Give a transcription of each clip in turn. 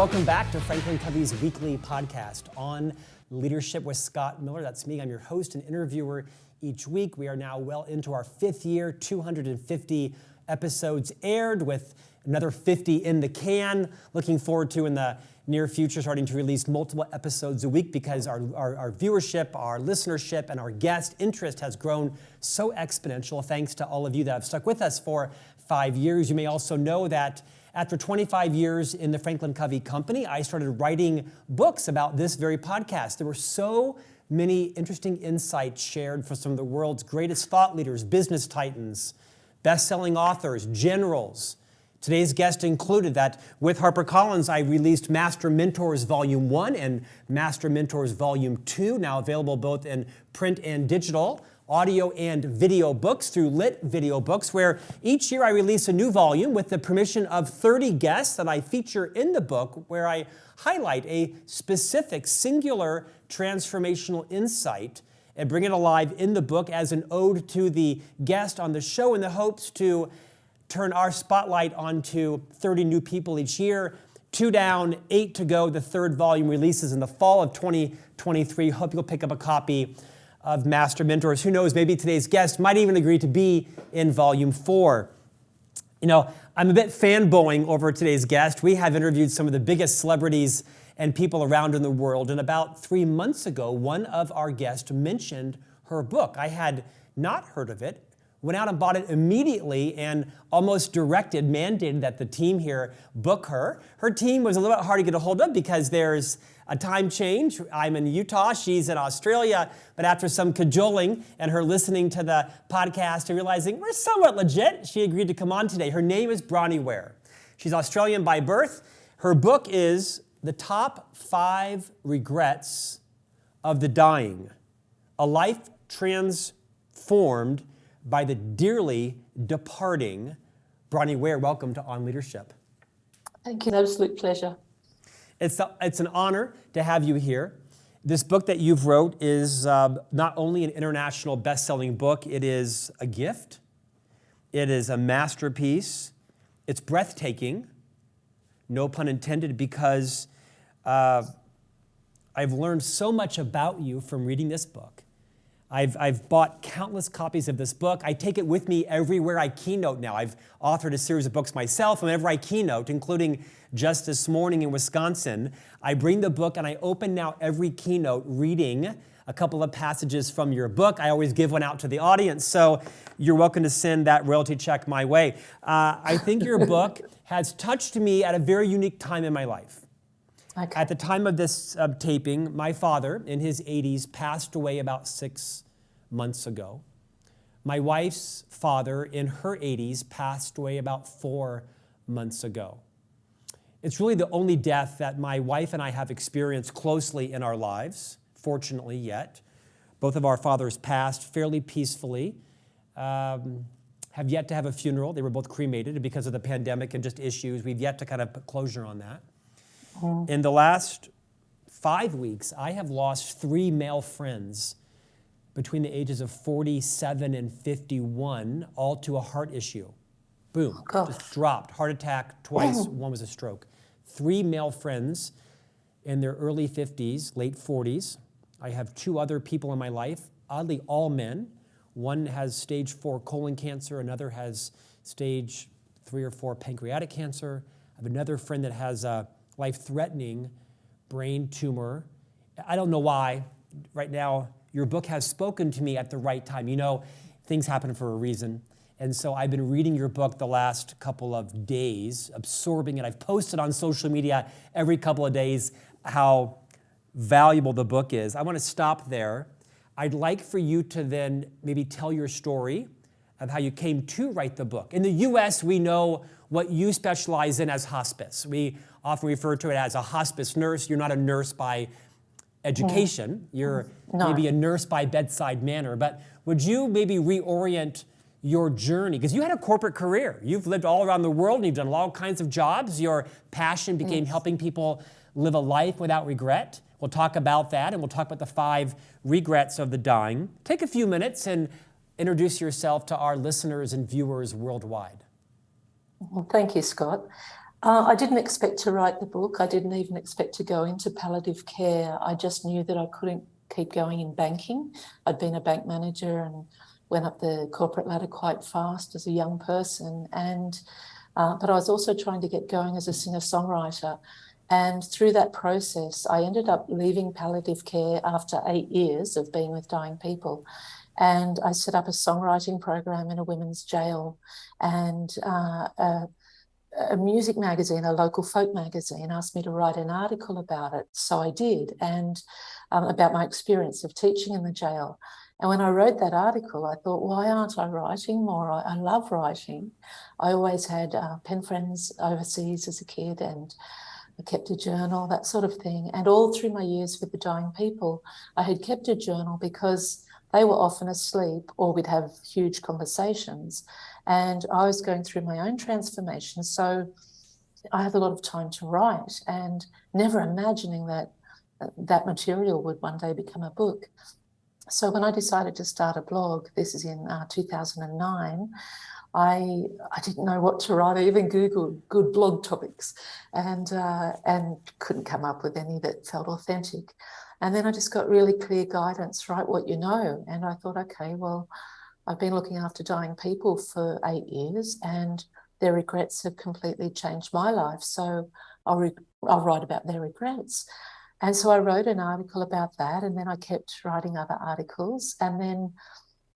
welcome back to Franklin Covey's weekly podcast on leadership with Scott Miller. That's me. I'm your host and interviewer each week. We are now well into our fifth year, 250 episodes aired with another 50 in the can. Looking forward to in the near future starting to release multiple episodes a week because our viewership, our listenership, and our guest interest has grown so exponential thanks to all of you that have stuck with us for 5 years. You may also know that after 25 years in the Franklin Covey Company, I started writing books about this very podcast. There were so many interesting insights shared from some of the world's greatest thought leaders, business titans, best-selling authors, generals. Today's guest included that with HarperCollins, I released Master Mentors Volume 1 and Master Mentors Volume 2, now available both in print and digital, audio and video books through Lit Video Books, where each year I release a new volume with the permission of 30 guests that I feature in the book, where I highlight a specific, singular, transformational insight and bring it alive in the book as an ode to the guest on the show in the hopes to turn our spotlight onto 30 new people each year. 2 down, 8 to go. The third volume releases in the fall of 2023. Hope you'll pick up a copy of Master Mentors. Who knows, maybe today's guest might even agree to be in Volume 4. You know, I'm a bit fanboying over today's guest. We have interviewed some of the biggest celebrities and people around in the world. And about 3 months ago, one of our guests mentioned her book. I had not heard of it, went out and bought it immediately and almost mandated that the team here book her. Her team was a little bit hard to get a hold of because there's a time change. I'm in Utah, she's in Australia, but after some cajoling and her listening to the podcast and realizing we're somewhat legit, she agreed to come on today. Her name is Bronnie Ware. She's Australian by birth. Her book is The Top 5 Regrets of the Dying, a life transformed by the dearly departing. Bronnie Ware, welcome to On Leadership. Thank you, an absolute pleasure. It's an honor to have you here. This book that you've wrote is not only an international best-selling book, it is a gift. It is a masterpiece. It's breathtaking, no pun intended, because I've learned so much about you from reading this book. I've bought countless copies of this book. I take it with me everywhere I keynote now. I've authored a series of books myself, and whenever I keynote, including just this morning in Wisconsin, I bring the book and I open now every keynote reading a couple of passages from your book. I always give one out to the audience, so you're welcome to send that royalty check my way. I think your book has touched me at a very unique time in my life. Okay. At the time of this taping, my father, in his 80s, passed away about 6 months ago. My wife's father, in her 80s, passed away about 4 months ago. It's really the only death that my wife and I have experienced closely in our lives, fortunately yet. Both of our fathers passed fairly peacefully, have yet to have a funeral. They were both cremated, and because of the pandemic and just issues, we've yet to kind of put closure on that. In the last 5 weeks, I have lost 3 male friends between the ages of 47 and 51, all to a heart issue. Boom, just dropped. Heart attack twice, one was a stroke. 3 male friends in their early 50s, late 40s. I have 2 other people in my life, oddly all men. One has stage 4 colon cancer, another has stage 3 or 4 pancreatic cancer. I have another friend that has a life-threatening brain tumor. I don't know why. Right now, your book has spoken to me at the right time. You know, things happen for a reason. And so I've been reading your book the last couple of days, absorbing it. I've posted on social media every couple of days how valuable the book is. I want to stop there. I'd like for you to then maybe tell your story of how you came to write the book. In the U.S., we know what you specialize in as hospice. We often refer to it as a hospice nurse. You're not a nurse by education. You're maybe a nurse by bedside manner. But would you maybe reorient your journey? Because you had a corporate career. You've lived all around the world and you've done all kinds of jobs. Your passion became helping people live a life without regret. We'll talk about that, and we'll talk about the 5 regrets of the dying. Take a few minutes and introduce yourself to our listeners and viewers worldwide. Well, thank you, Scott. I didn't expect to write the book. I didn't even expect to go into palliative care. I just knew that I couldn't keep going in banking. I'd been a bank manager and went up the corporate ladder quite fast as a young person. But I was also trying to get going as a singer-songwriter. And through that process, I ended up leaving palliative care after 8 years of being with dying people. And I set up a songwriting program in a women's jail. And a music magazine, a local folk magazine, asked me to write an article about it. So I did, and about my experience of teaching in the jail. And when I wrote that article, I thought, why aren't I writing more? I love writing. I always had pen friends overseas as a kid, and I kept a journal, that sort of thing. And all through my years with the dying people, I had kept a journal because they were often asleep or we'd have huge conversations. And I was going through my own transformation. So I had a lot of time to write and never imagining that that material would one day become a book. So when I decided to start a blog, this is in 2009, I didn't know what to write. I even Googled good blog topics and couldn't come up with any that felt authentic. And then I just got really clear guidance, write what you know. And I thought, okay, well, I've been looking after dying people for 8 years and their regrets have completely changed my life. So I'll write about their regrets. And so I wrote an article about that, and then I kept writing other articles. And then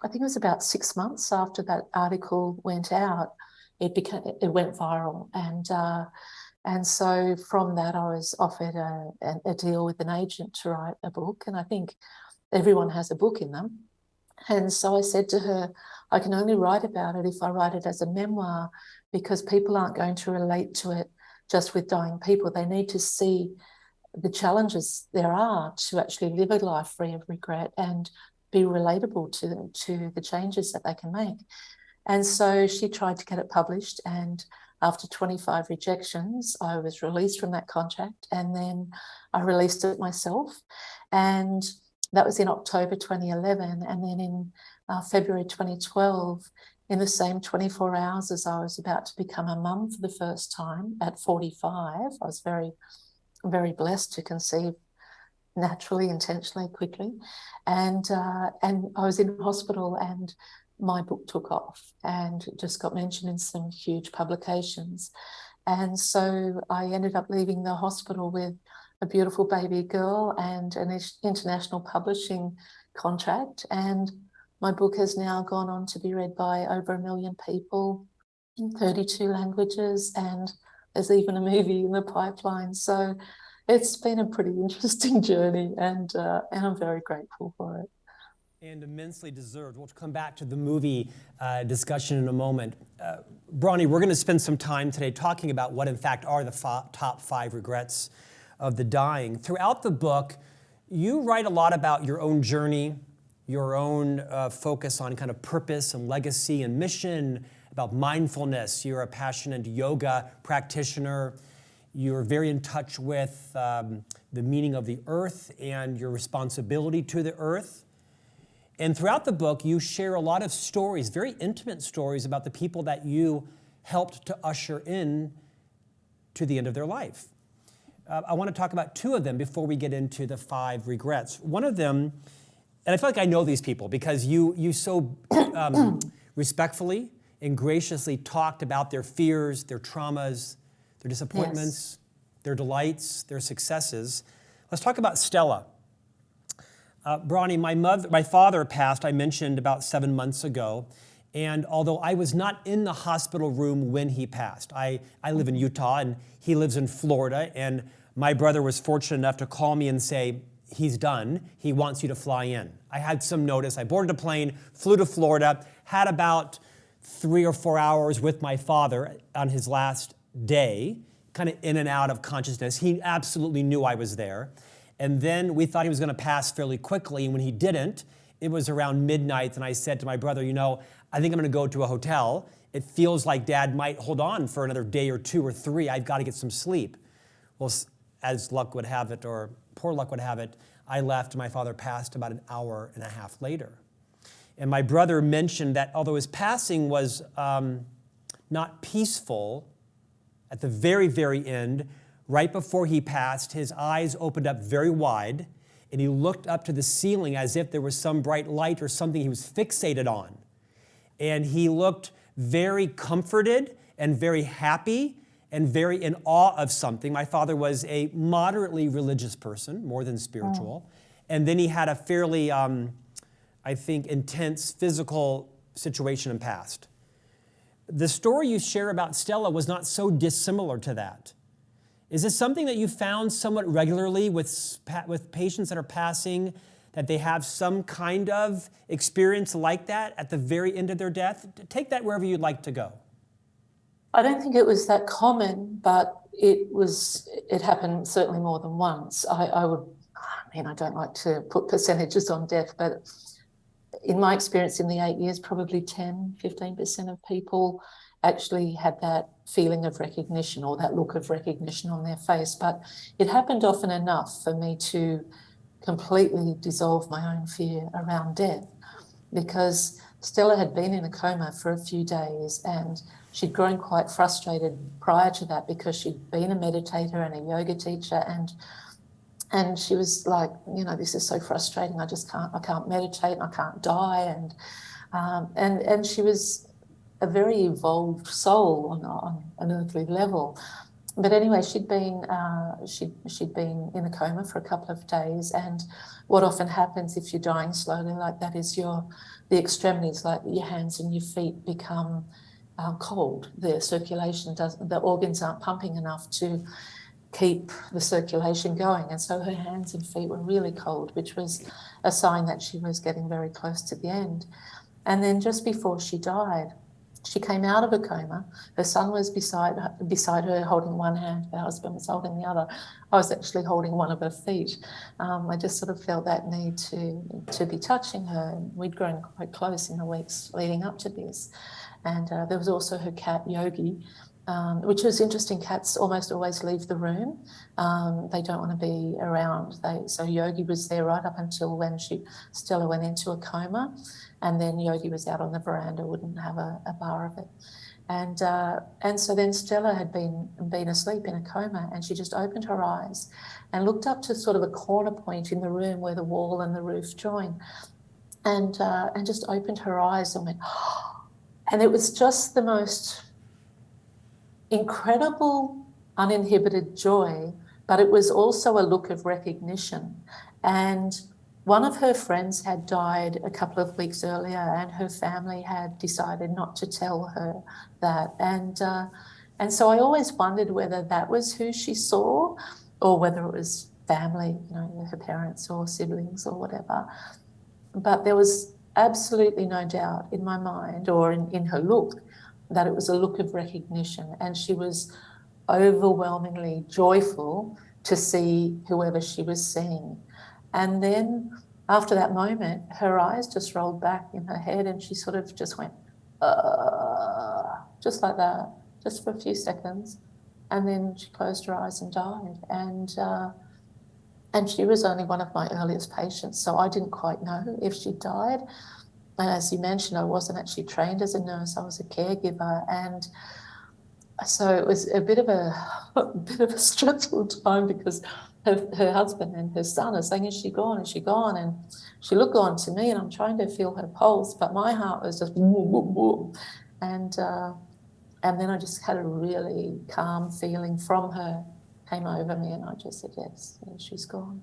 I think it was about 6 months after that article went out, it went viral. And so from that, I was offered a deal with an agent to write a book. And I think everyone has a book in them. And so I said to her, I can only write about it if I write it as a memoir, because people aren't going to relate to it just with dying people. They need to see the challenges there are to actually live a life free of regret and be relatable to the changes that they can make. And so she tried to get it published, and after 25 rejections, I was released from that contract, and then I released it myself. And that was in October 2011. And then in February 2012, in the same 24 hours as I was about to become a mum for the first time at 45, I was very, very blessed to conceive naturally, intentionally, quickly. And I was in hospital, and my book took off and just got mentioned in some huge publications. And so I ended up leaving the hospital with a beautiful baby girl and an international publishing contract. And my book has now gone on to be read by over 1 million people in 32 languages, and there's even a movie in the pipeline. So it's been a pretty interesting journey, and I'm very grateful for it. And immensely deserved. We'll come back to the movie discussion in a moment. Bronnie, we're going to spend some time today talking about what in fact are the top 5 regrets of the dying. Throughout the book, you write a lot about your own journey, your own focus on kind of purpose and legacy and mission, about mindfulness. You're a passionate yoga practitioner. You're very in touch with the meaning of the earth and your responsibility to the earth. And throughout the book, you share a lot of stories, very intimate stories about the people that you helped to usher in to the end of their life. I want to talk about 2 of them before we get into the 5 regrets. One of them, and I feel like I know these people because you so respectfully and graciously talked about their fears, their traumas, their disappointments, yes, their delights, their successes. Let's talk about Stella. Bronnie, my father passed, I mentioned, about 7 months ago. And although I was not in the hospital room when he passed, I live in Utah and he lives in Florida. And my brother was fortunate enough to call me and say, he's done. He wants you to fly in. I had some notice. I boarded a plane, flew to Florida, had about 3 or 4 hours with my father on his last day, kind of in and out of consciousness. He absolutely knew I was there. And then we thought he was going to pass fairly quickly. And when he didn't, it was around midnight. And I said to my brother, I think I'm going to go to a hotel. It feels like Dad might hold on for another day or 2 or 3. I've got to get some sleep. Well, as luck would have it, or poor luck would have it, I left. My father passed about an hour and a half later. And my brother mentioned that although his passing was not peaceful, at the very, very end, right before he passed, his eyes opened up very wide, and he looked up to the ceiling as if there was some bright light or something he was fixated on. And he looked very comforted and very happy and very in awe of something. My father was a moderately religious person, more than spiritual. And then he had a fairly, I think, intense physical situation and passed. The story you share about Stella was not so dissimilar to that. Is this something that you found somewhat regularly with patients that are passing, that they have some kind of experience like that at the very end of their death? Take that wherever you'd like to go. I don't think it was that common, but it happened certainly more than once. I don't like to put percentages on death, but in my experience in the 8 years, probably 10-15% of people actually had that feeling of recognition or that look of recognition on their face. But it happened often enough for me to completely dissolve my own fear around death, because Stella had been in a coma for a few days, and she'd grown quite frustrated prior to that because she'd been a meditator and a yoga teacher, and she was like, this is so frustrating. I can't meditate, and I can't die, and she was a very evolved soul on an earthly level. But anyway, she'd been in a coma for a couple of days, and what often happens if you're dying slowly like that is the extremities, like your hands and your feet, become cold. The circulation the organs aren't pumping enough to keep the circulation going, and so her hands and feet were really cold, which was a sign that she was getting very close to the end. And then just before she died, she came out of a coma. Her son was beside her holding one hand. Her husband was holding the other. I was actually holding one of her feet. I just sort of felt that need to be touching her. We'd grown quite close in the weeks leading up to this. And there was also her cat, Yogi, which was interesting. Cats almost always leave the room. They don't want to be around. So Yogi was there right up until when Stella went into a coma. And then Yogi was out on the veranda, wouldn't have a bar of it. And so then Stella had been asleep in a coma, and she just opened her eyes and looked up to sort of a corner point in the room where the wall and the roof join, and just opened her eyes and went, oh. And it was just the most incredible, uninhibited joy, but it was also a look of recognition. And one of her friends had died a couple of weeks earlier, and her family had decided not to tell her that. And so I always wondered whether that was who she saw, or whether it was family, her parents or siblings or whatever. But there was absolutely no doubt in my mind or in her look that it was a look of recognition, and she was overwhelmingly joyful to see whoever she was seeing. And then after that moment, her eyes just rolled back in her head, and she sort of just went, just like that, just for a few seconds. And then she closed her eyes and died. And she was only one of my earliest patients, so I didn't quite know if she died. And as you mentioned, I wasn't actually trained as a nurse. I was a caregiver. And so it was a bit of a stressful time, because her husband and her son are saying, is she gone? Is she gone? And she looked on to me, and I'm trying to feel her pulse, but my heart was just boom, boom, boom. And then I just had a really calm feeling from her came over me, and I just said, yes, she's gone.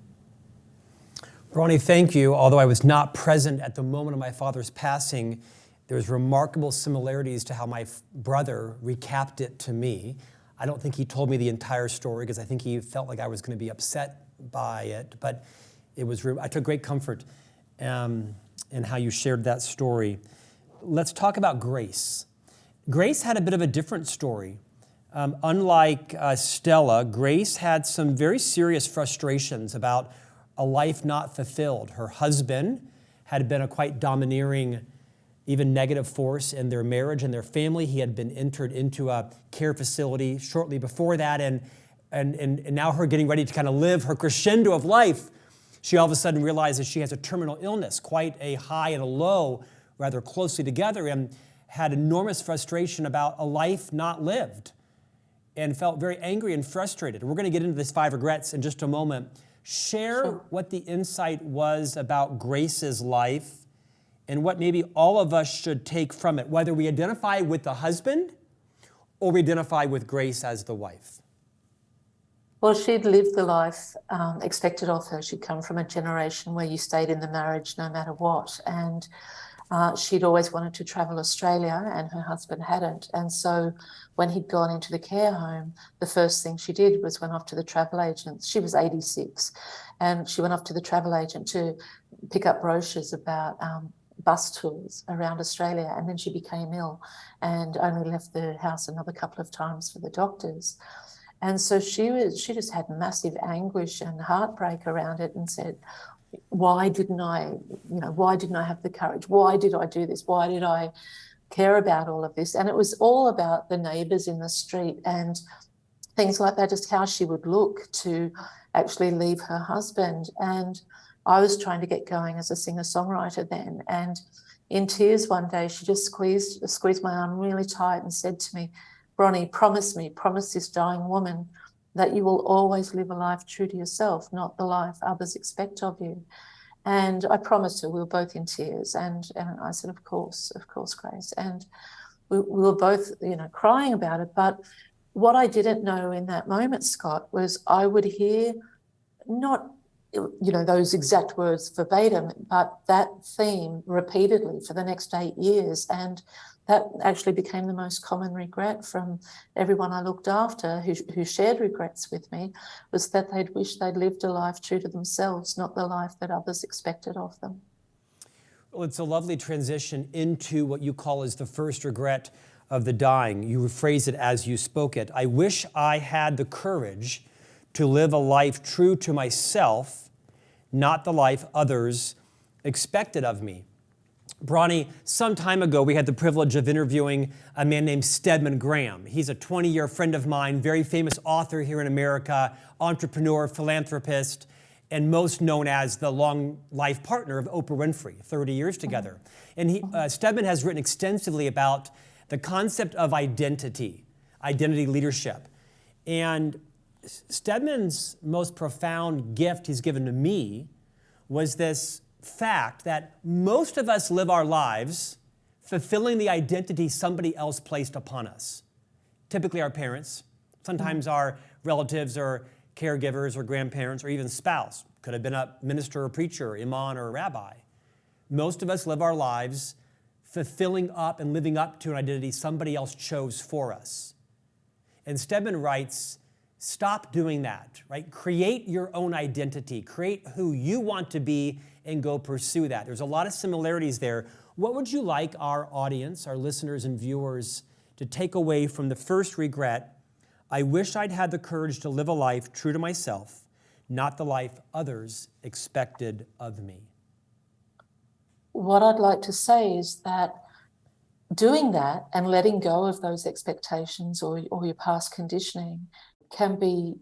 Bronnie, thank you. Although I was not present at the moment of my father's passing, there's remarkable similarities to how my brother recapped it to me. I don't think he told me the entire story, because I think he felt like I was going to be upset by it, but I took great comfort in how you shared that story. Let's talk about Grace. Grace had a bit of a different story. Unlike Stella, Grace had some very serious frustrations about a life not fulfilled. Her husband had been a quite domineering, even negative force in their marriage and their family. He had been entered into a care facility shortly before that, and now her getting ready to kind of live her crescendo of life, she all of a sudden realizes she has a terminal illness, quite a high and a low, rather closely together, and had enormous frustration about a life not lived. and felt very angry and frustrated. We're going to get into this 5 regrets in just a moment. Share Sure. what the insight was about Grace's life and what maybe all of us should take from it, whether we identify with the husband or we identify with Grace as the wife. Well, she'd lived the life expected of her. She'd come from a generation where you stayed in the marriage no matter what. And she'd always wanted to travel Australia, and her husband hadn't. And so when he'd gone into the care home, the first thing she did was went off to the travel agent. She was 86, and she went off to the travel agent to pick up brochures about bus tours around Australia. And then she became ill and only left the house another couple of times for the doctors. And so she just had massive anguish and heartbreak around it, and said, why didn't I have the courage? Why did I do this? Why did I care about all of this? And it was all about the neighbours in the street and things like that, just how she would look to actually leave her husband. And I was trying to get going as a singer-songwriter then. And in tears one day, she just squeezed my arm really tight and said to me, Bronnie, promise this dying woman that you will always live a life true to yourself, not the life others expect of you. And I promised her. We were both in tears. And I said, of course, Grace. And we were both, crying about it. But what I didn't know in that moment, Scott, was I would hear not, those exact words verbatim, but that theme repeatedly for the next 8 years. And that actually became the most common regret from everyone I looked after who shared regrets with me, was that they'd wished they'd lived a life true to themselves, not the life that others expected of them. Well, it's a lovely transition into what you call as the first regret of the dying. You rephrase it as you spoke it. I wish I had the courage to live a life true to myself, not the life others expected of me. Bronnie, some time ago, we had the privilege of interviewing a man named Stedman Graham. He's a 20-year friend of mine, very famous author here in America, entrepreneur, philanthropist, and most known as the long life partner of Oprah Winfrey, 30 years together. And Stedman has written extensively about the concept of identity leadership. And Stedman's most profound gift he's given to me was this fact that most of us live our lives fulfilling the identity somebody else placed upon us. Typically our parents, sometimes our relatives or caregivers or grandparents or even spouse. Could have been a minister or preacher, imam or a rabbi. Most of us live our lives fulfilling up and living up to an identity somebody else chose for us. And Stedman writes, stop doing that, right? Create your own identity. Create who you want to be and go pursue that. There's a lot of similarities there. What would you like our audience, our listeners and viewers, to take away from the first regret? I wish I'd had the courage to live a life true to myself, not the life others expected of me. What I'd like to say is that doing that and letting go of those expectations or your past conditioning can be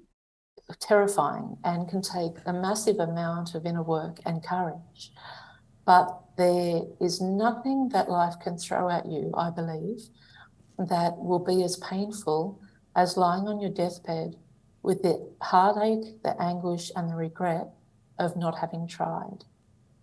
terrifying and can take a massive amount of inner work and courage. But there is nothing that life can throw at you, I believe, that will be as painful as lying on your deathbed with the heartache, the anguish, and the regret of not having tried.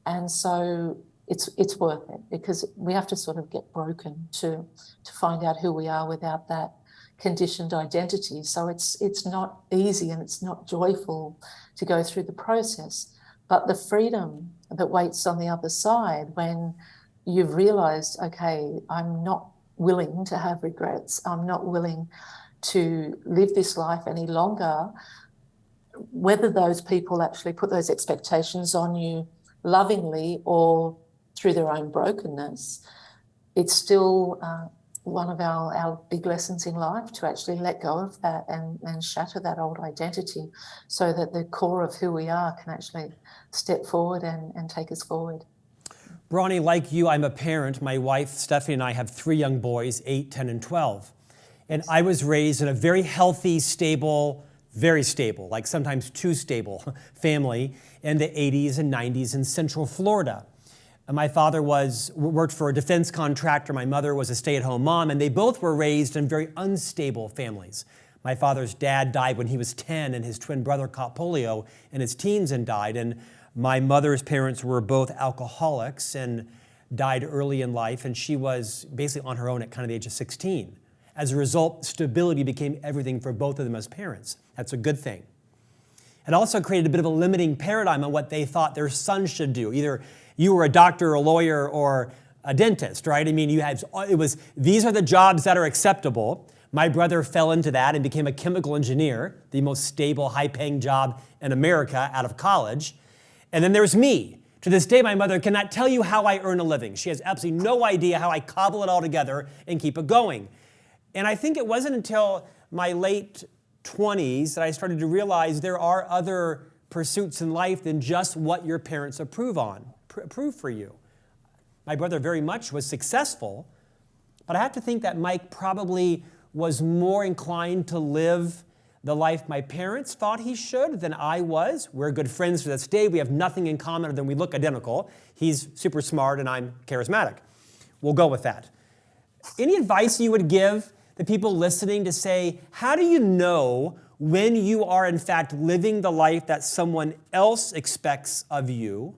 And so it's worth it, because we have to sort of get broken to find out who we are without that conditioned identity. So it's not easy and it's not joyful to go through the process. But the freedom that waits on the other side when you've realized, okay, I'm not willing to have regrets, I'm not willing to live this life any longer, whether those people actually put those expectations on you lovingly or through their own brokenness, it's still one of our big lessons in life, to actually let go of that and shatter that old identity so that the core of who we are can actually step forward and take us forward. Bronnie, like you, I'm a parent. My wife, Stephanie, and I have 3 young boys, 8, 10, and 12. And I was raised in a very healthy, stable, very stable, like sometimes too stable family in the 80s and 90s in Central Florida. My father worked for a defense contractor. My mother was a stay-at-home mom, and they both were raised in very unstable families. My father's dad died when he was 10, and his twin brother caught polio in his teens and died. And my mother's parents were both alcoholics and died early in life, and she was basically on her own at kind of the age of 16. As a result, stability became everything for both of them as parents. That's a good thing. It also created a bit of a limiting paradigm on what they thought their son should do. Either you were a doctor, a lawyer, or a dentist, right? I mean, these are the jobs that are acceptable. My brother fell into that and became a chemical engineer, the most stable, high-paying job in America out of college. And then there's me. To this day, my mother cannot tell you how I earn a living. She has absolutely no idea how I cobble it all together and keep it going. And I think it wasn't until my late 20s that I started to realize there are other pursuits in life than just what your parents approve for you. My brother very much was successful, but I have to think that Mike probably was more inclined to live the life my parents thought he should than I was. We're good friends to this day. We have nothing in common other than we look identical. He's super smart and I'm charismatic. We'll go with that. Any advice you would give the people listening to say, how do you know when you are in fact living the life that someone else expects of you,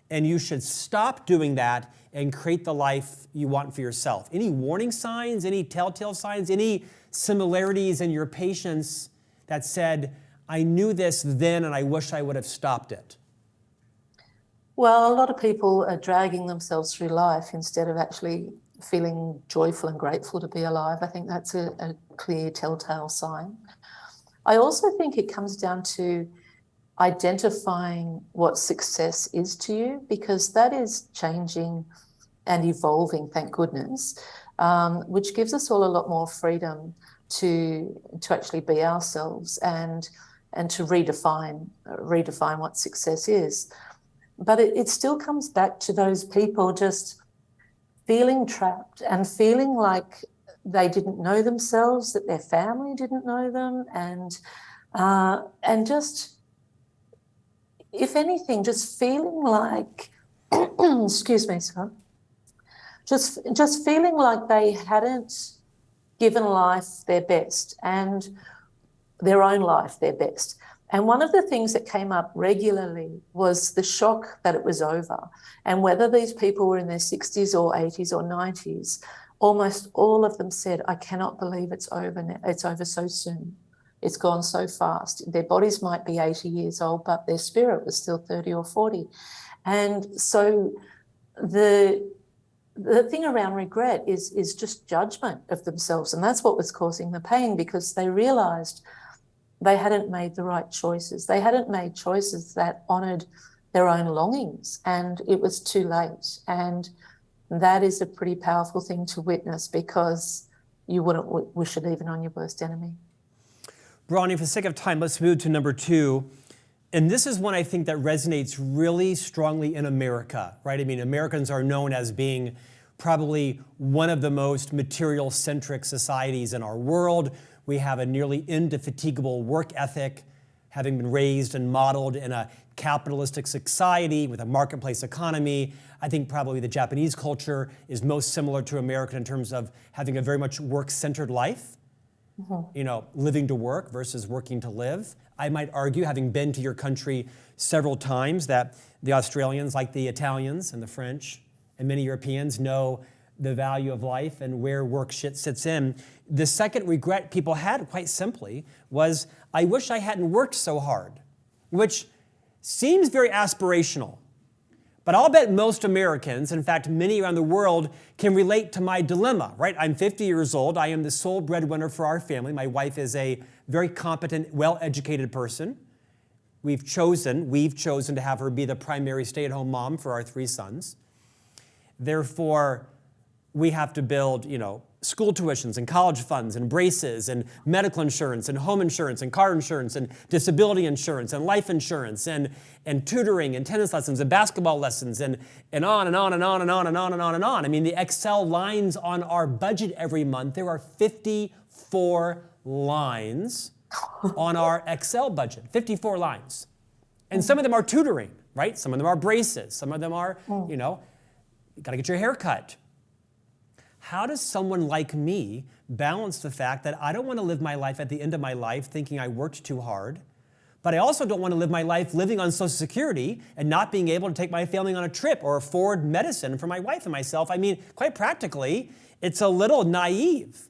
and you should stop doing that and create the life you want for yourself? Any warning signs, any telltale signs, any similarities in your patients that said, I knew this then and I wish I would have stopped it? Well, a lot of people are dragging themselves through life instead of actually feeling joyful and grateful to be alive. I think that's a clear telltale sign. I also think it comes down to identifying what success is to you, because that is changing and evolving, thank goodness, which gives us all a lot more freedom to actually be ourselves and to redefine what success is. But it still comes back to those people just feeling trapped and feeling like they didn't know themselves, that their family didn't know them, and just, if anything, just feeling like, excuse me, Scott, just feeling like they hadn't given life their best and their own life their best. And one of the things that came up regularly was the shock that it was over. And whether these people were in their 60s or 80s or 90s, almost all of them said, I cannot believe it's over now. It's over so soon. It's gone so fast. Their bodies might be 80 years old, but their spirit was still 30 or 40. And so the thing around regret is just judgment of themselves. And that's what was causing the pain, because they realized they hadn't made the right choices. They hadn't made choices that honoured their own longings, and it was too late. And that is a pretty powerful thing to witness, because you wouldn't wish it even on your worst enemy. Bronnie, for the sake of time, let's move to number 2. And this is one I think that resonates really strongly in America, right? I mean, Americans are known as being probably one of the most material-centric societies in our world. We have a nearly indefatigable work ethic, having been raised and modeled in a capitalistic society with a marketplace economy. I think probably the Japanese culture is most similar to American in terms of having a very much work-centered life. You know, living to work versus working to live. I might argue, having been to your country several times, that the Australians, like the Italians and the French and many Europeans, know the value of life and where work sits in. The second regret people had, quite simply, was, I wish I hadn't worked so hard, which seems very aspirational. But I'll bet most Americans, in fact, many around the world, can relate to my dilemma, right? I'm 50 years old. I am the sole breadwinner for our family. My wife is a very competent, well-educated person. We've chosen to have her be the primary stay-at-home mom for our 3 sons. Therefore, we have to build, school tuitions and college funds and braces and medical insurance and home insurance and car insurance and disability insurance and life insurance and tutoring and tennis lessons and basketball lessons and on and on and on and on and on and on and on. I mean, the Excel lines on our budget every month, there are 54 lines on our Excel budget, 54 lines. And some of them are tutoring, right? Some of them are braces. Some of them are, you got to get your hair cut. how does someone like me balance the fact that I don't want to live my life at the end of my life thinking I worked too hard, but I also don't want to live my life living on Social Security and not being able to take my family on a trip or afford medicine for my wife and myself? I mean, quite practically, it's a little naive.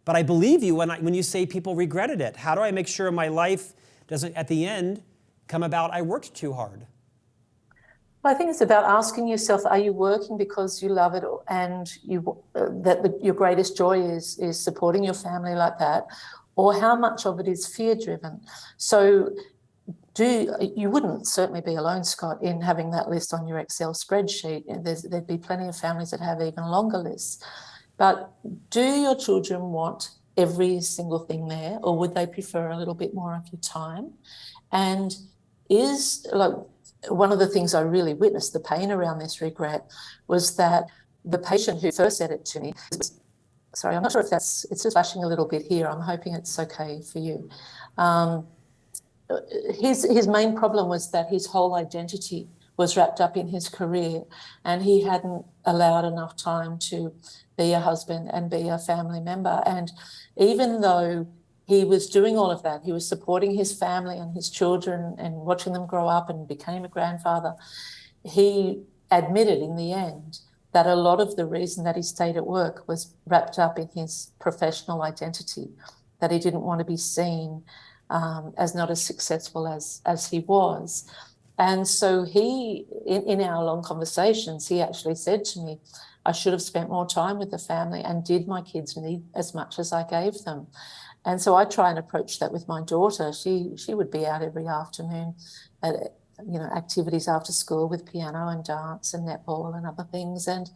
But I believe you when you say people regretted it. How do I make sure my life doesn't, at the end, come about I worked too hard? Well, I think it's about asking yourself, are you working because you love it and your greatest joy is supporting your family like that? Or how much of it is fear-driven? So you wouldn't certainly be alone, Scott, in having that list on your Excel spreadsheet. There'd be plenty of families that have even longer lists. But do your children want every single thing there, or would they prefer a little bit more of your time? And one of the things I really witnessed, the pain around this regret, was that the patient who first said it to me, sorry, I'm not sure if it's just flashing a little bit here. I'm hoping it's okay for you. His main problem was that his whole identity was wrapped up in his career, and he hadn't allowed enough time to be a husband and be a family member. And even though he was doing all of that, he was supporting his family and his children and watching them grow up and became a grandfather, he admitted in the end that a lot of the reason that he stayed at work was wrapped up in his professional identity, that he didn't want to be seen as not as successful as he was. And so in our long conversations, he actually said to me, I should have spent more time with the family, and did my kids need as much as I gave them? And so I try and approach that with my daughter. She would be out every afternoon at activities after school with piano and dance and netball and other things. And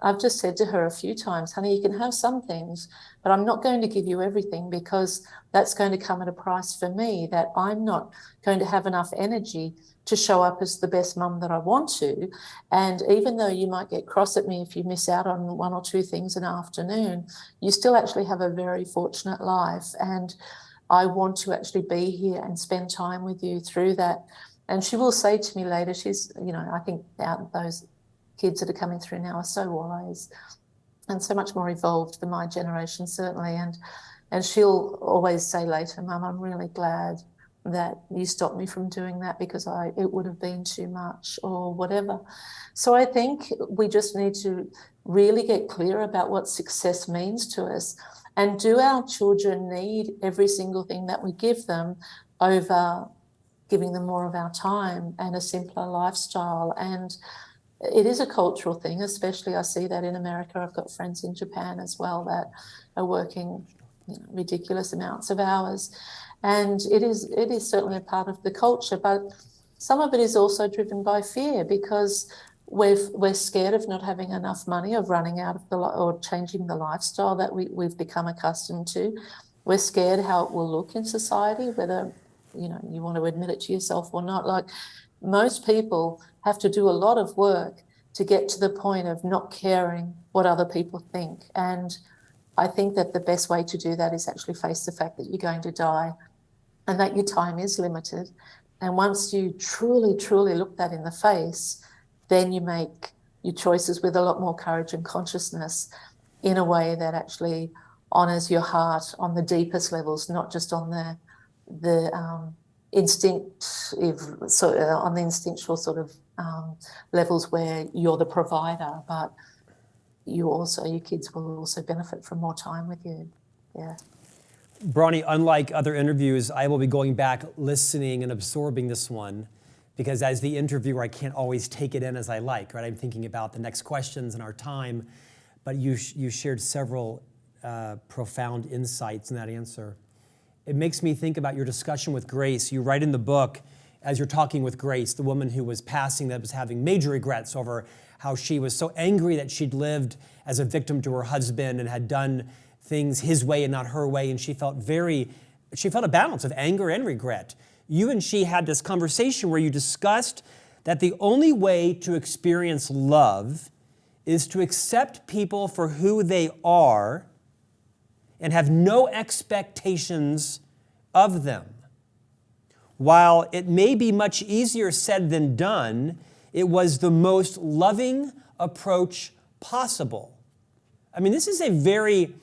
I've just said to her a few times, honey, you can have some things, but I'm not going to give you everything, because that's going to come at a price for me, that I'm not going to have enough energy to show up as the best mum that I want to. And even though you might get cross at me if you miss out on one or two things an afternoon, you still actually have a very fortunate life. And I want to actually be here and spend time with you through that. And she will say to me later, I think those kids that are coming through now are so wise and so much more evolved than my generation, certainly. And she'll always say later, Mum, I'm really glad that you stopped me from doing that, because it would have been too much or whatever. So I think we just need to really get clear about what success means to us. And do our children need every single thing that we give them over giving them more of our time and a simpler lifestyle? And it is a cultural thing, especially I see that in America. I've got friends in Japan as well that are working ridiculous amounts of hours. And it is certainly a part of the culture, but some of it is also driven by fear, because we're scared of not having enough money, of running out of or changing the lifestyle that we've become accustomed to. We're scared how it will look in society, whether you want to admit it to yourself or not. Like, most people have to do a lot of work to get to the point of not caring what other people think. And I think that the best way to do that is actually face the fact that you're going to die and that your time is limited. And once you truly, truly look that in the face, then you make your choices with a lot more courage and consciousness, in a way that actually honours your heart on the deepest levels, not just on the instinctual sort of levels where you're the provider, but your kids will also benefit from more time with you. Yeah. Bronnie, unlike other interviews, I will be going back, listening and absorbing this one, because as the interviewer, I can't always take it in as I like, right? I'm thinking about the next questions and our time, but you shared several profound insights in that answer. It makes me think about your discussion with Grace. You write in the book, as you're talking with Grace, the woman who was passing, that was having major regrets over how she was so angry that she'd lived as a victim to her husband and had done things his way and not her way, and she felt a balance of anger and regret. You and she had this conversation where you discussed that the only way to experience love is to accept people for who they are and have no expectations of them. While it may be much easier said than done, it was the most loving approach possible. I mean, this is a very,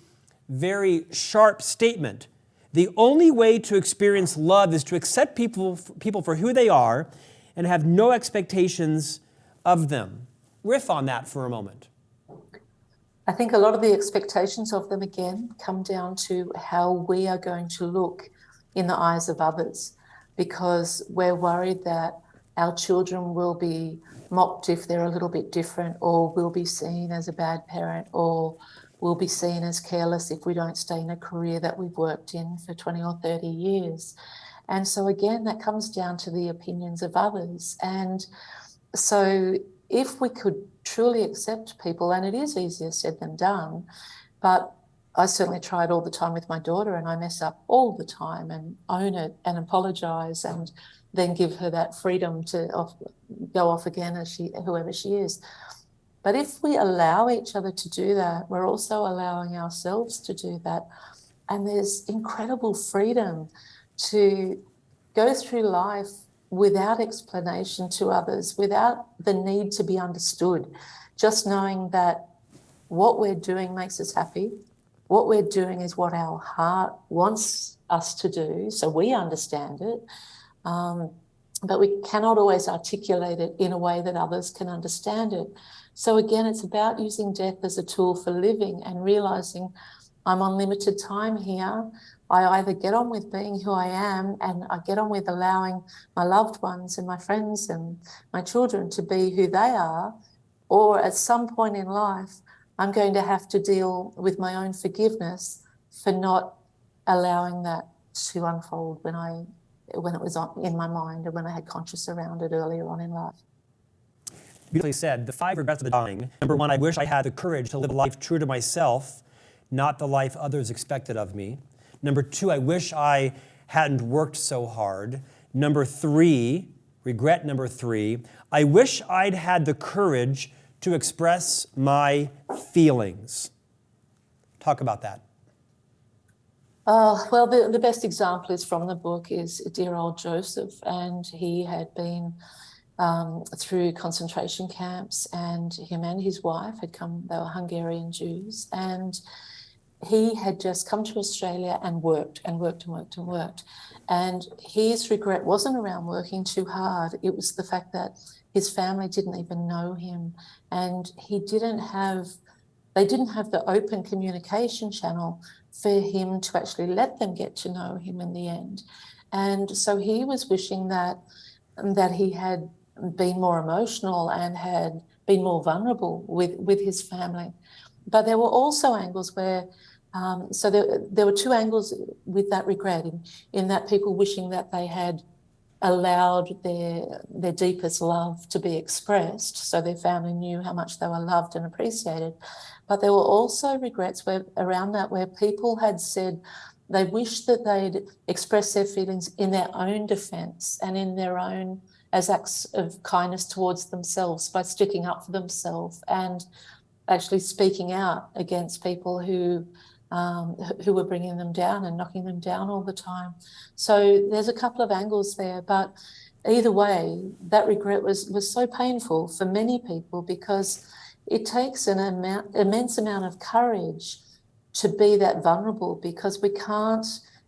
very sharp statement. The only way to experience love is to accept people for who they are and have no expectations of them. Riff on that for a moment. I think a lot of the expectations of them, again, come down to how we are going to look in the eyes of others, because we're worried that our children will be mocked if they're a little bit different, or will be seen as a bad parent, or will be seen as careless if we don't stay in a career that we've worked in for 20 or 30 years. And so again, that comes down to the opinions of others. And so if we could truly accept people, and it is easier said than done, but I certainly try it all the time with my daughter, and I mess up all the time, and own it and apologise, and then give her that freedom to go off again as whoever she is. But if we allow each other to do that, we're also allowing ourselves to do that. And there's incredible freedom to go through life without explanation to others, without the need to be understood, just knowing that what we're doing makes us happy. What we're doing is what our heart wants us to do, so we understand it. But we cannot always articulate it in a way that others can understand it. So again, it's about using death as a tool for living and realising I'm on limited time here. I either get on with being who I am, and I get on with allowing my loved ones and my friends and my children to be who they are, or at some point in life, I'm going to have to deal with my own forgiveness for not allowing that to unfold when it was in my mind, and when I had conscious around it earlier on in life. Beautifully said. The 5 regrets of the dying. Number 1, I wish I had the courage to live a life true to myself, not the life others expected of me. Number 2, I wish I hadn't worked so hard. Number 3, regret number 3, I wish I'd had the courage to express my feelings. Talk about that. Well, the best example is from the book is dear old Joseph, and he had been through concentration camps, and him and his wife had come, they were Hungarian Jews, and he had just come to Australia and worked and worked and worked and worked. And his regret wasn't around working too hard. It was the fact that his family didn't even know him, and they didn't have the open communication channel for him to actually let them get to know him in the end. And so he was wishing that he had been more emotional and had been more vulnerable with his family. But there were also angles where, so there were 2 angles with that regret, in that people wishing that they had allowed their deepest love to be expressed, so their family knew how much they were loved and appreciated. But there were also regrets around that where people had said they wished that they'd expressed their feelings in their own defence and in their own, as acts of kindness towards themselves, by sticking up for themselves and actually speaking out against people who were bringing them down and knocking them down all the time. So there's a couple of angles there, but either way, that regret was so painful for many people, because it takes an immense amount of courage to be that vulnerable, because we can't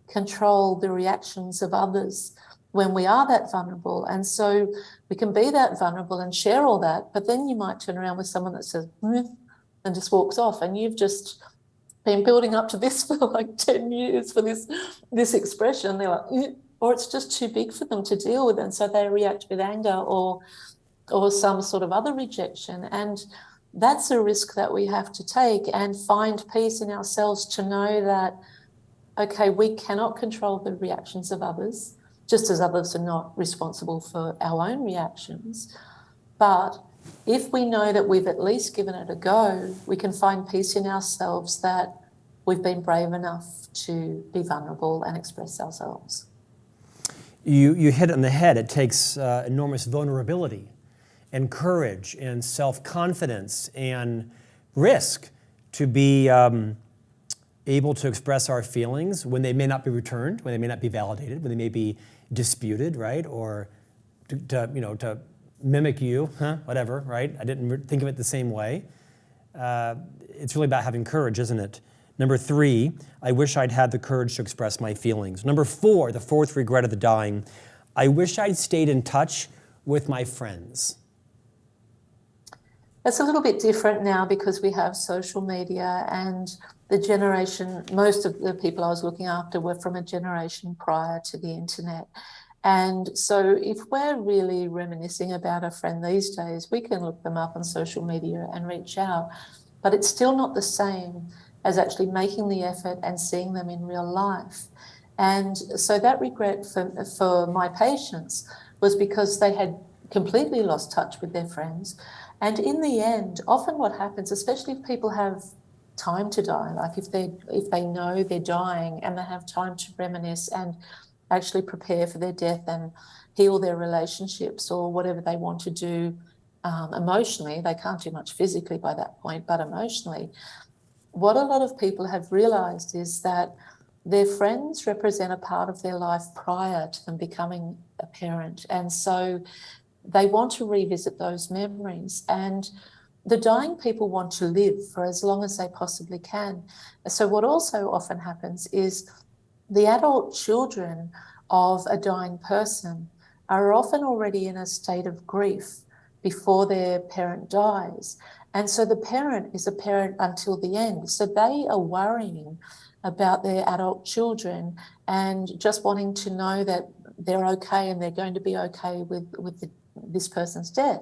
control the reactions of others when we are that vulnerable. And so we can be that vulnerable and share all that, but then you might turn around with someone that says, and just walks off, and you've just been building up to this for like 10 years for this expression. They're like, or it's just too big for them to deal with, and so they react with anger or some sort of other rejection. And that's a risk that we have to take, and find peace in ourselves to know that, okay, we cannot control the reactions of others, just as others are not responsible for our own reactions. But if we know that we've at least given it a go, we can find peace in ourselves that we've been brave enough to be vulnerable and express ourselves. You hit it on the head. It takes enormous vulnerability and courage and self-confidence and risk to be able to express our feelings when they may not be returned, when they may not be validated, when they may be disputed, right? Or to mimic you, whatever, right? I didn't think of it the same way. It's really about having courage, isn't it? Number 3, I wish I'd had the courage to express my feelings. Number 4, the fourth regret of the dying, I wish I'd stayed in touch with my friends. It's a little bit different now because we have social media, and the generation, most of the people I was looking after were from a generation prior to the internet. And so if we're really reminiscing about a friend these days, we can look them up on social media and reach out, but it's still not the same as actually making the effort and seeing them in real life. And so that regret for my patients was because they had completely lost touch with their friends. And in the end, often what happens, especially if people have time to die, like if they know they're dying and they have time to reminisce and actually prepare for their death and heal their relationships or whatever they want to do emotionally, they can't do much physically by that point, but emotionally, what a lot of people have realized is that their friends represent a part of their life prior to them becoming a parent. And so they want to revisit those memories. And the dying people want to live for as long as they possibly can. So what also often happens is the adult children of a dying person are often already in a state of grief before their parent dies. And so the parent is a parent until the end. So they are worrying about their adult children and just wanting to know that they're okay and they're going to be okay with this person's death.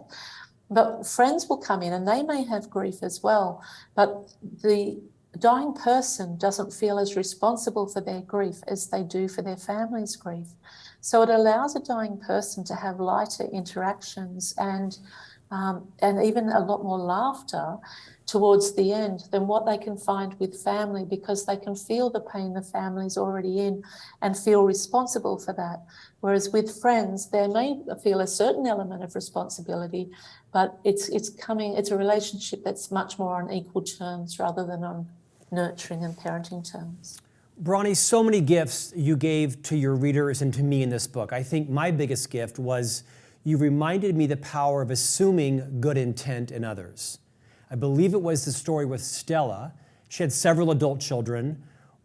But friends will come in and they may have grief as well, but the dying person doesn't feel as responsible for their grief as they do for their family's grief. So it allows a dying person to have lighter interactions and even a lot more laughter towards the end than what they can find with family, because they can feel the pain the family's already in and feel responsible for that. Whereas with friends, they may feel a certain element of responsibility, but it's a relationship that's much more on equal terms rather than on nurturing and parenting terms. Bronnie, so many gifts you gave to your readers and to me in this book. I think my biggest gift was you reminded me the power of assuming good intent in others. I believe it was the story with Stella. She had several adult children.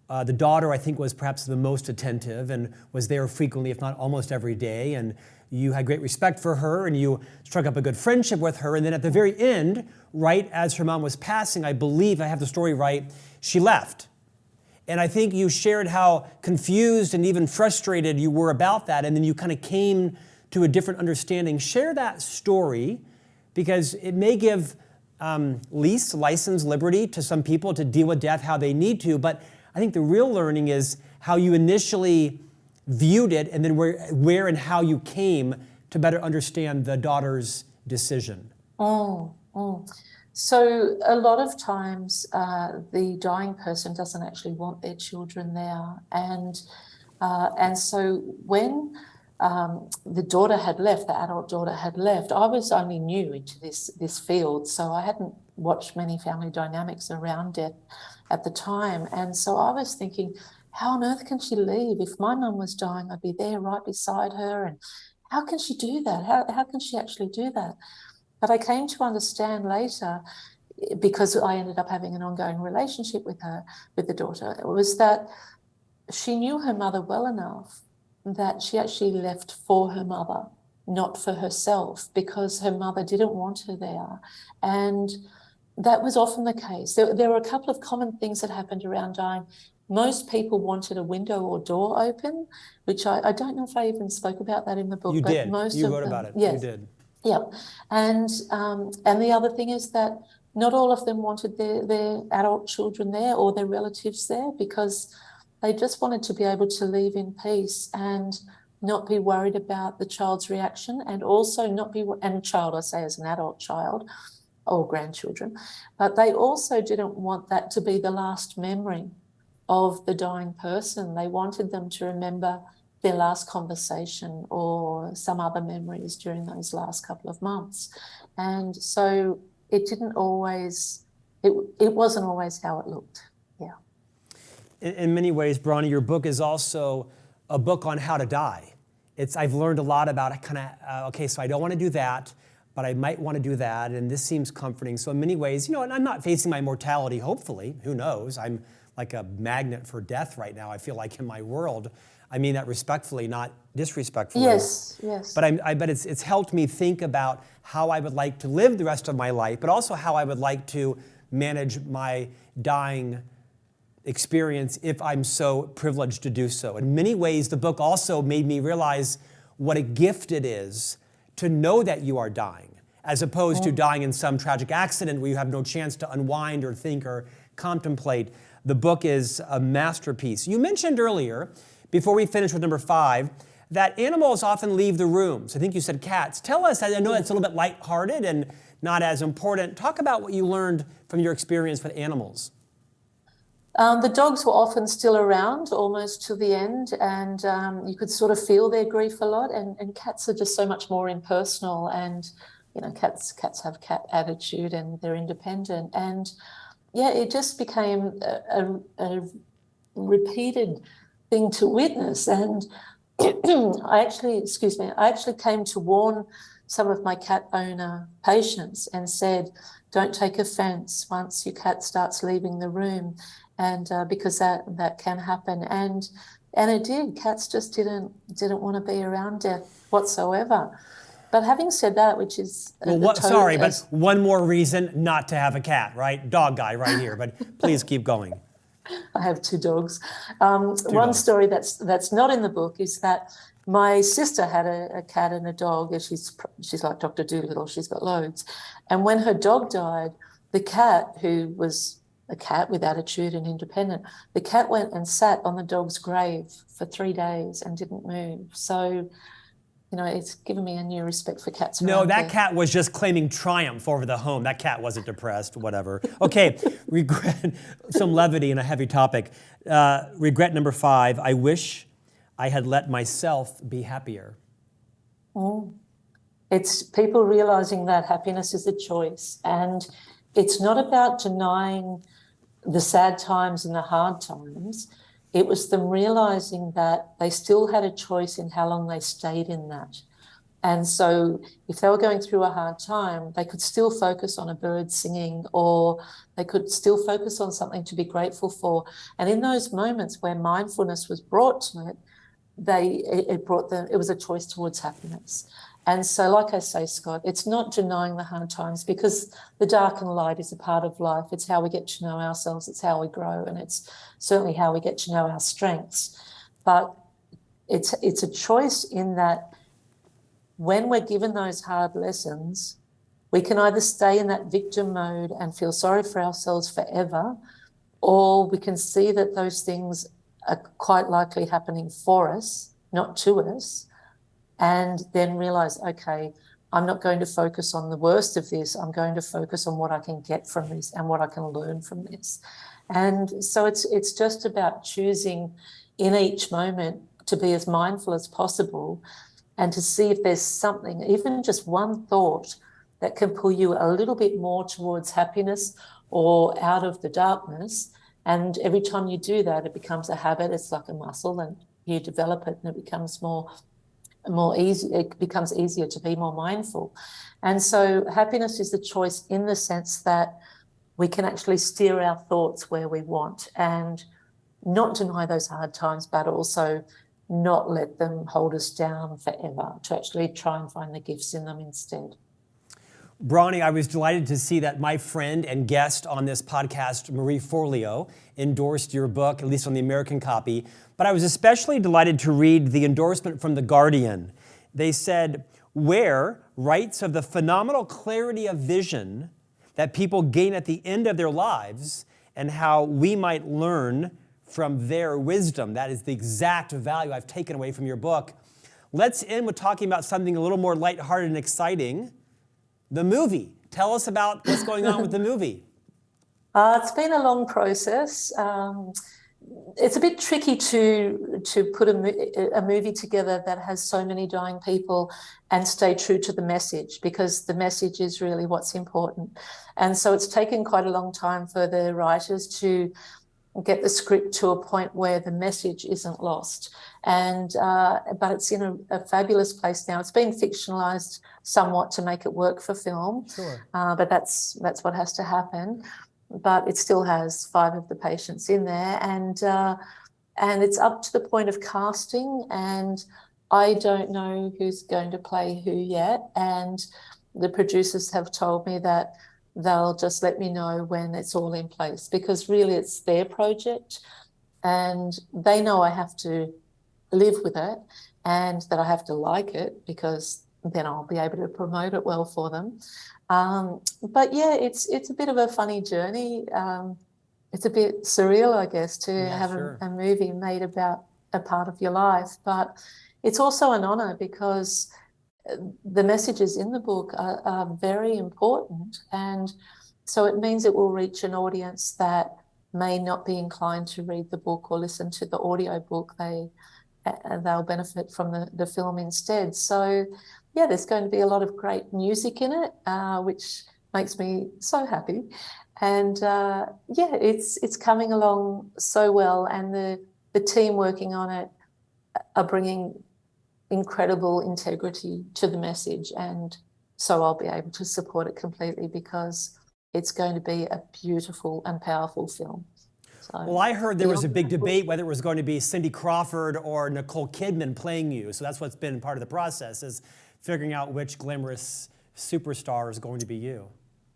The daughter, I think, was perhaps the most attentive and was there frequently, if not almost every day. And you had great respect for her and you struck up a good friendship with her. And then at the very end, right as her mom was passing, I believe, I have the story right, she left. And I think you shared how confused and even frustrated you were about that. And then you kind of came to a different understanding. Share that story, because it may give license, liberty to some people to deal with death how they need to. But I think the real learning is how you initially viewed it and then where and how you came to better understand the daughter's decision. So a lot of times the dying person doesn't actually want their children there. And so when the daughter had left, the adult daughter had left, I was only new into this field, so I hadn't watched many family dynamics around death at the time. And so I was thinking, how on earth can she leave? If my mum was dying, I'd be there right beside her. And how can she do that? How can she actually do that? But I came to understand later, because I ended up having an ongoing relationship with her, with the daughter, was that she knew her mother well enough that she actually left for her mother, not for herself, because her mother didn't want her there. And that was often the case. There were a couple of common things that happened around dying. Most people wanted a window or door open, which I don't know if I even spoke about that in the book. You but did. Most you of wrote them, about it. Yes. You did. Yeah. And the other thing is that not all of them wanted their adult children there or their relatives there, because they just wanted to be able to leave in peace and not be worried about the child's reaction, and also not be, and child, I say as an adult child or grandchildren, but they also didn't want that to be the last memory of the dying person. They wanted them to remember their last conversation or some other memories during those last couple of months. And so it wasn't always how it looked. Yeah. In many ways, Bronnie, your book is also a book on how to die. I've learned a lot about kind of, okay, so I don't want to do that. but I might want to do that, and this seems comforting. So in many ways, and I'm not facing my mortality, hopefully. Who knows? I'm like a magnet for death right now, I feel like, in my world. I mean that respectfully, not disrespectfully. Yes. But it's helped me think about how I would like to live the rest of my life, but also how I would like to manage my dying experience if I'm so privileged to do so. In many ways, the book also made me realize what a gift it is to know that you are dying, as opposed to dying in some tragic accident where you have no chance to unwind or think or contemplate. The book is a masterpiece. You mentioned earlier, before we finish with number 5, that animals often leave the rooms. I think you said cats. Tell us, I know that's a little bit lighthearted and not as important. Talk about what you learned from your experience with animals. The dogs were often still around almost to the end, and you could sort of feel their grief a lot. And cats are just so much more impersonal, and cats have cat attitude and they're independent. And yeah, it just became a repeated thing to witness. And I actually came to warn some of my cat owner patients and said, don't take offense once your cat starts leaving the room, and because that can happen. And it did. Cats just didn't want to be around death whatsoever. But having said that, which is but one more reason not to have a cat, right? Dog guy right here, but please keep going. I have 2 dogs. One story that's not in the book is that my sister had a cat and a dog, and she's like Dr. Dolittle. She's got loads. And when her dog died, the cat, who was a cat with attitude and independent, the cat went and sat on the dog's grave for 3 days and didn't move. So, it's given me a new respect for cats. No, that cat was just claiming triumph over the home. That cat wasn't depressed, whatever. Okay, regret, some levity in a heavy topic. Regret number 5, I wish I had let myself be happier. It's people realizing that happiness is a choice, and it's not about denying the sad times and the hard times. It was them realizing that they still had a choice in how long they stayed in that. And so if they were going through a hard time, they could still focus on a bird singing, or they could still focus on something to be grateful for. And in those moments where mindfulness was brought to it, it was a choice towards happiness. And so, like I say, Scott, it's not denying the hard times, because the dark and light is a part of life. It's how we get to know ourselves. It's how we grow, and it's certainly how we get to know our strengths. But it's a choice in that when we're given those hard lessons, we can either stay in that victim mode and feel sorry for ourselves forever, or we can see that those things are quite likely happening for us, not to us, and then realize, okay, I'm not going to focus on the worst of this. I'm going to focus on what I can get from this and what I can learn from this. And so it's just about choosing in each moment to be as mindful as possible, and to see if there's something, even just one thought, that can pull you a little bit more towards happiness or out of the darkness. And every time you do that, it becomes a habit. It's like a muscle, and you develop it, and it becomes more easy. It becomes easier to be more mindful. And so happiness is the choice in the sense that we can actually steer our thoughts where we want, and not deny those hard times, but also not let them hold us down forever, to actually try and find the gifts in them instead. Bronnie, I was delighted to see that my friend and guest on this podcast, Marie Forleo, endorsed your book, at least on the American copy. But I was especially delighted to read the endorsement from The Guardian. They said, Ware writes of the phenomenal clarity of vision that people gain at the end of their lives, and how we might learn from their wisdom. That is the exact value I've taken away from your book. Let's end with talking about something a little more lighthearted and exciting. The movie. Tell us about what's going on with the movie. It's been a long process. It's a bit tricky to put a movie together that has so many dying people and stay true to the message, because the message is really what's important. And so it's taken quite a long time for the writers to get the script to a point where the message isn't lost. And but it's in a fabulous place now. It's been fictionalized somewhat to make it work for film. Sure. But that's what has to happen. But it still has 5 of the patients in there, and it's up to the point of casting, and I don't know who's going to play who yet. And the producers have told me that they'll just let me know when it's all in place, because really it's their project and they know I have to live with it and that I have to like it, because then I'll be able to promote it well for them. But yeah, it's a bit of a funny journey. It's a bit surreal, I guess, to have a movie made about a part of your life, but it's also an honor because the messages in the book are very important, and so it means it will reach an audience that may not be inclined to read the book or listen to the audio book. They'll benefit from the film instead. So yeah, there's going to be a lot of great music in it, which makes me so happy. And yeah, it's coming along so well, and the team working on it are bringing incredible integrity to the message, and so I'll be able to support it completely because it's going to be a beautiful and powerful film. So, well, I heard there was a big debate whether it was going to be Cindy Crawford or Nicole Kidman playing you, so that's what's been part of the process, is figuring out which glamorous superstar is going to be you.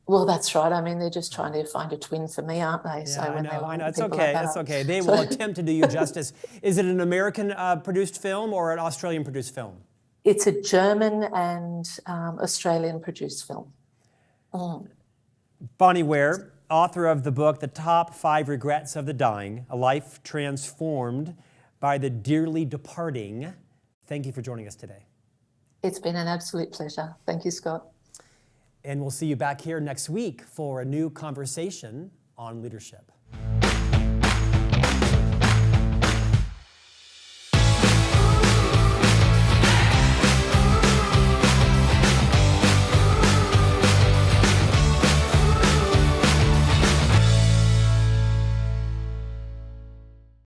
Well, that's right. I mean, they're just trying to find a twin for me, aren't they? Yeah, so I know. It's okay. Like it's okay. They will attempt to do you justice. Is it an American produced film or an Australian produced film? It's a German and Australian produced film. Bronnie Ware, author of the book, The Top 5 Regrets of the Dying, A Life Transformed by the Dearly Departing. Thank you for joining us today. It's been an absolute pleasure. Thank you, Scott. And we'll see you back here next week for a new conversation on leadership.